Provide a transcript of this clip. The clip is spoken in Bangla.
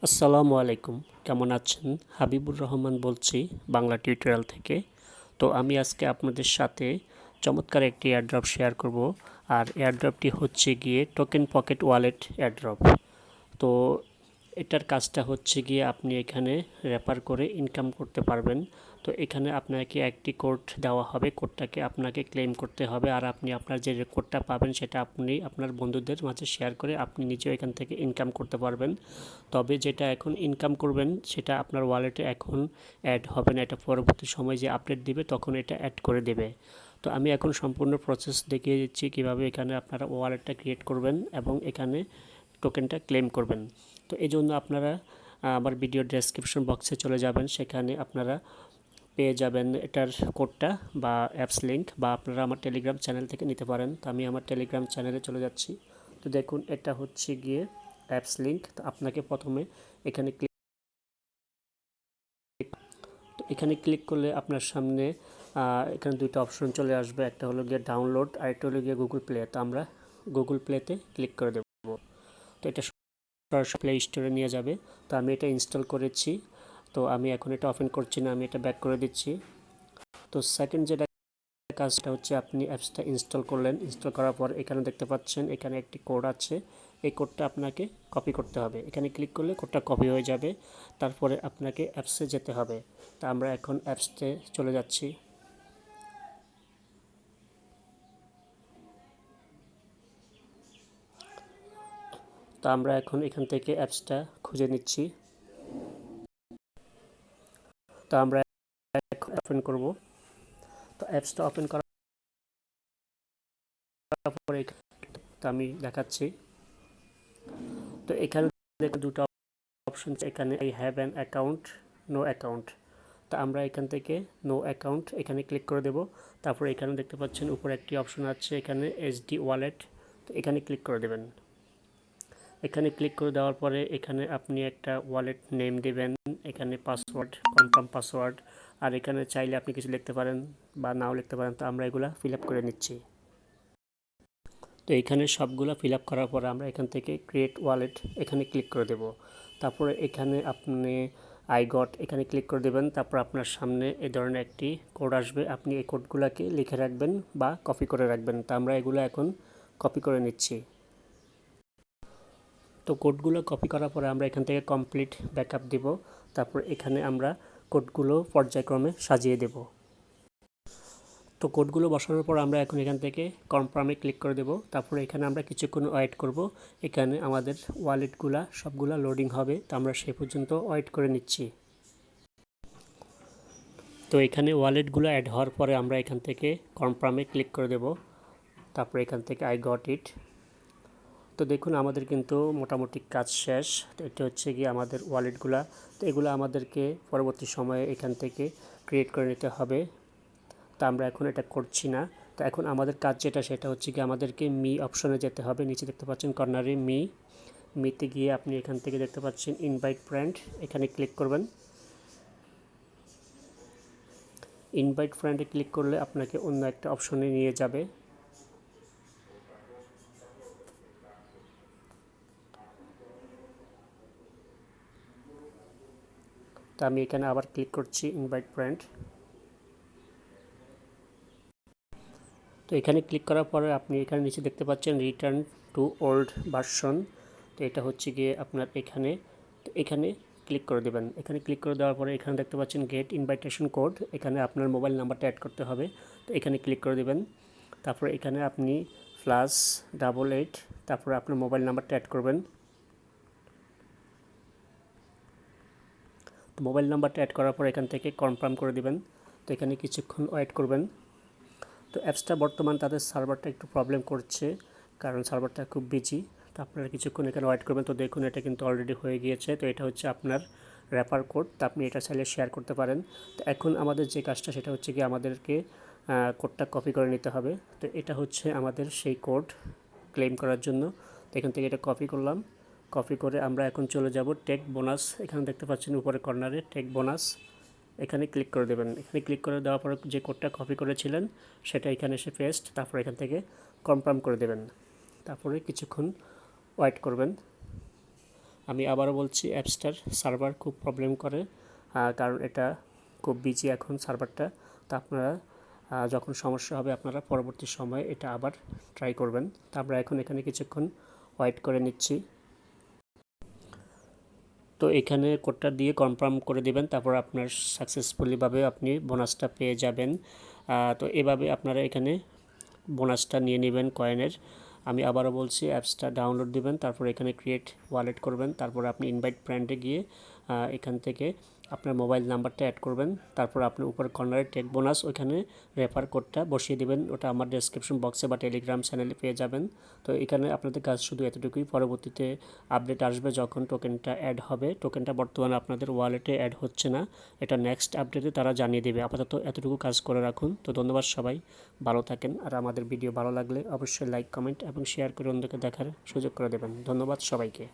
আসসালামু আলাইকুম, কেমন আছেন? হাবিবুর রহমান বলছি বাংলা টিউটোরিয়াল থেকে। তো আমি আজকে আপনাদের সাথে চমৎকার একটি এয়ারড্রপ শেয়ার করব। আর এয়ারড্রপটি হচ্ছে গিয়ে টোকেন পকেট ওয়ালেট এয়ারড্রপ। তো এটার কাজটা হচ্ছে গিয়ে আপনি এখানে রেফার করে ইনকাম করতে পারবেন। তো এখানে আপনাকে একটি কোড দেওয়া হবে, কোডটাকে আপনাকে ক্লেম করতে হবে। আর আপনি আপনার যে কোডটা পাবেন সেটা আপনি আপনার বন্ধুদের মাঝে শেয়ার করে আপনি নিজেও এখান থেকে ইনকাম করতে পারবেন। তবে যেটা এখন ইনকাম করবেন সেটা আপনার ওয়ালেটে এখন অ্যাড হবে না, এটা পরবর্তী সময় যে আপডেট দিবে তখন এটা অ্যাড করে দেবে। তো আমি এখন সম্পূর্ণ প্রসেস দেখিয়ে দিচ্ছি কীভাবে এখানে আপনারা ওয়ালেটটা ক্রিয়েট করবেন এবং এখানে টোকেনটা ক্লেম করবেন। তো এই জন্য আপনারা আমার ভিডিও ডেসক্রিপশন বক্সে চলে যাবেন, সেখানে আপনারা পেয়ে যাবেন এটার কোডটা বা অ্যাপস লিঙ্ক, বা আপনারা আমার টেলিগ্রাম চ্যানেল থেকে নিতে পারেন। তো আমি আমার টেলিগ্রাম চ্যানেলে চলে যাচ্ছি। তো দেখুন এটা হচ্ছে গিয়ে অ্যাপস লিঙ্ক। তো আপনাকে প্রথমে এখানে এখানে ক্লিক করলে আপনার সামনে এখানে দুইটা অপশন চলে আসবে, একটা হলো গিয়ে ডাউনলোড আর একটা হলো গিয়ে গুগল প্লে। তো আমরা গুগল প্লেতে ক্লিক করে দেব। তো এটা সরাসরি প্লে স্টোরে নিয়ে যাবে। তো আমি এটা ইনস্টল করেছি, তো আমি এখন এটা ওপেন করছি না, আমি এটা ব্যাক করে দিচ্ছি। তো সেকেন্ড যেটা কাজটা হচ্ছে আপনি অ্যাপসটা ইনস্টল করলেন, ইনস্টল করার পর এখানে দেখতে পাচ্ছেন এখানে একটি কোড আছে। এই কোডটা আপনাকে কপি করতে হবে। এখানে ক্লিক করলে কোডটা কপি হয়ে যাবে। তারপরে আপনাকে অ্যাপসে যেতে হবে। তা আমরা এখন অ্যাপসে চলে যাচ্ছি। তো আমরা এখন এখান থেকে অ্যাপসটা খুঁজে নিচ্ছি। তো আমরা ওপেন করব। তো অ্যাপসটা ওপেন করার পরে তো আমি দেখাচ্ছি। তো এখানে দেখুন দুটো অপশন, এখানে I have an account, no account. তো আমরা এখান থেকে নো অ্যাকাউন্ট এখানে ক্লিক করে দেব। তারপরে এখানে দেখতে পাচ্ছেন উপরে একটি অপশন আছে, এখানে এসডি ওয়ালেট। তো এখানে ক্লিক করে দেবেন। এখানে ক্লিক করে দেওয়ার পরে এখানে আপনি একটা ওয়ালেট নেম দেবেন, এখানে পাসওয়ার্ড, কনফার্ম পাসওয়ার্ড। আর এখানে চাইলে আপনি কিছু লিখতে পারেন বা নাও লিখতে পারেন। তো আমরা এগুলা ফিল আপ করে নিচ্ছি। তো এখানে সবগুলো ফিল আপ করার পরে আমরা এখান থেকে ক্রিয়েট ওয়ালেট এখানে ক্লিক করে দেব। তারপরে এখানে আপনি আই গট এখানে ক্লিক করে দেবেন। তারপর আপনার সামনে এই ধরনের একটি কোড আসবে, আপনি এই কোডগুলোকে লিখে রাখবেন বা কপি করে রাখবেন। তো আমরা এগুলো এখন কপি করে নিচ্ছি। তো কোডগুলো কপি করার পরে আমরা এখান থেকে কমপ্লিট ব্যাকআপ দিব। তারপর এখানে আমরা কোডগুলো পর্যায়ক্রমে সাজিয়ে দেব। তো কোডগুলো বসানোর পর আমরা এখন এখান থেকে কনফার্মে ক্লিক করে দেব। তারপরে এখানে আমরা কিছুক্ষণ ওয়েট করব। এখানে আমাদের ওয়ালেটগুলা সবগুলা লোডিং হবে, তো আমরা সেই পর্যন্ত ওয়েট করে নিচ্ছি। তো এখানে ওয়ালেটগুলো অ্যাড হওয়ার পরে আমরা এখান থেকে কনফার্মে ক্লিক করে দেব। তারপরে এখান থেকে আই গট ইট। তো দেখুন আমাদের কিন্তু মোটামুটি কাজ শেষ। তো এটা হচ্ছে গিয়ে আমাদের ওয়ালেটগুলা। তো এগুলো আমাদেরকে পরবর্তী সময়ে এখান থেকে ক্রিয়েট করে নিতে হবে। তা আমরা এখন এটা করছি না। তো এখন আমাদের কাজ যেটা সেটা হচ্ছে কি আমাদেরকে মি অপশনে যেতে হবে। নিচে দেখতে পাচ্ছেন কর্নারে মিতে গিয়ে আপনি এখান থেকে দেখতে পাচ্ছেন ইনভাইট ফ্রেন্ড, এখানে ক্লিক করবেন। ইনভাইট ফ্রেন্ডে ক্লিক করলে আপনাকে অন্য একটা অপশনে নিয়ে যাবে। তো আমি এখানে আবার ক্লিক করছি ইনভাইট ফ্রেন্ড। তো এখানে ক্লিক করার পরে আপনি এখানে নিচে দেখতে পাচ্ছেন রিটার্ন টু ওল্ড ভার্সন। তো এটা হচ্ছে গিয়ে আপনার এখানে, তো এখানে ক্লিক করে দেবেন। এখানে ক্লিক করে দেওয়ার পরে এখানে দেখতে পাচ্ছেন গেট ইনভাইটেশন কোড, এখানে আপনার মোবাইল নাম্বারটা অ্যাড করতে হবে। তো এখানে ক্লিক করে দেবেন। তারপরে এখানে আপনি +88, তারপরে আপনার মোবাইল নাম্বারটা অ্যাড করবেন। তো মোবাইল নাম্বারটা অ্যাড করার পর এখান থেকে কনফার্ম করে দেবেন। তো এখানে কিছুক্ষণ ওয়েট করবেন। তো অ্যাপসটা বর্তমান তাদের সার্ভারটা একটু প্রবলেম করছে, কারণ সার্ভারটা খুব বিজি। তো আপনারা কিছুক্ষণ এখানে ওয়েট করবেন। তো দেখুন এটা কিন্তু অলরেডি হয়ে গিয়েছে। তো এটা হচ্ছে আপনার রেফার কোড, তো আপনি এটা চাইলে শেয়ার করতে পারেন। তো এখন আমাদের যে কাজটা সেটা হচ্ছে কি আমাদেরকে কোডটা কপি করে নিতে হবে। তো এটা হচ্ছে আমাদের সেই কোড ক্লেম করার জন্য। তো এখান থেকে এটা কপি করলাম। কপি করে আমরা এখন চলে যাব টেক বোনাস, এখানে দেখতে পাচ্ছেন উপরে কর্নারে টেক বোনাস, এখানে ক্লিক করে দেবেন। এখানে ক্লিক করে দেওয়ার পরে যে কোডটা কপি করেছিলেন সেটা এখানে এসে পেস্ট, তারপর এখান থেকে কনফার্ম করে দেবেন। তারপরে কিছুক্ষণ ওয়েট করবেন। আমি আবারও বলছি অ্যাপসটার সার্ভার খুব প্রবলেম করে, কারণ এটা খুব বিজি এখন সার্ভারটা। তো আপনারা যখন সমস্যা হবে আপনারা পরবর্তী সময়ে এটা আবার ট্রাই করবেন। তো আমরা এখন এখানে কিছুক্ষণ ওয়েট করে নিচ্ছি। তো এখানে কোডটা দিয়ে কনফার্ম করে দিবেন, তারপর আপনার সাকসেসফুলিভাবে আপনি বোনাসটা পেয়ে যাবেন। তো এভাবে আপনারা এখানে বোনাসটা নিয়ে নেবেন কয়েনের। আমি আবারও বলছি অ্যাপসটা ডাউনলোড দিবেন, তারপর এখানে ক্রিয়েট ওয়ালেট করবেন, তারপর আপনি ইনভাইট ফ্রেন্ডে গিয়ে এখান থেকে আপনার মোবাইল নাম্বারটা অ্যাড করবেন, তারপর আপনি উপর কর্নারে টেক বোনাস ওইখানে রেফার কোডটা বসিয়ে দিবেন। ওটা আমার ডেসক্রিপশন বক্সে বা টেলিগ্রাম চ্যানেলে পেয়ে যাবেন। তো এখানে আপনাদের কাজ শুধু এতটুকুই, পরবর্তীতে আপডেট আসবে যখন টোকেনটা অ্যাড হবে। টোকেনটা বর্তমানে আপনাদের ওয়ালেটে অ্যাড হচ্ছে না, এটা নেক্সট আপডেটে তারা জানিয়ে দেবে। আপাতত এতটুকু কাজ করে রাখুন। তো ধন্যবাদ, সবাই ভালো থাকেন। আর আমাদের ভিডিও ভালো লাগলে অবশ্যই লাইক, কমেন্ট এবং শেয়ার করে অন্যকে দেখার সুযোগ করে দেবেন। ধন্যবাদ সবাইকে।